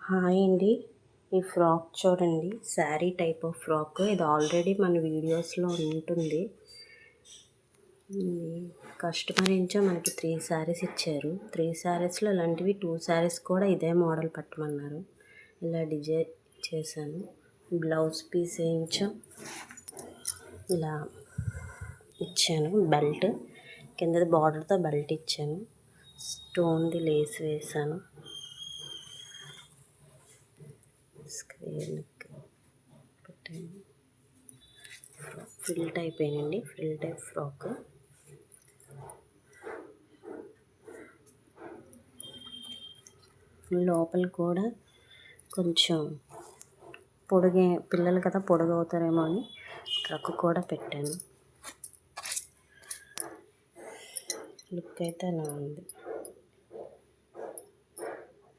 Hi అండి, ఈ frock చూడండి. Sari type of frock. ఇది ఆల్రెడీ మన వీడియోస్లో ఉంటుంది. కస్టమర్ నుంచో మనకి 3 శారీస్ ఇచ్చారు. 3 శారీస్లో ఇలాంటివి 2 శారీస్ కూడా ఇదే మోడల్ పట్టమన్నారు. ఇలా డిజైన్ చేశాను. బ్లౌజ్ పీస్ వేయించాం, ఇలా ఇచ్చాను. బెల్ట్ కింద బార్డర్తో బెల్ట్ ఇచ్చాను. స్టోన్ది లేస్ వేసాను. స్క్వేర్ పెట్టాను. ఫ్రిల్ టైప్ ఏనండి, ఫ్రిల్ టైప్ ఫ్రాక్. లోపల కూడా కొంచెం పొడుగే, పిల్లలు కదా పొడుగవుతారేమో అని ట్రక్ కూడా పెట్టాను. లుక్ అయితే అలా ఉంది.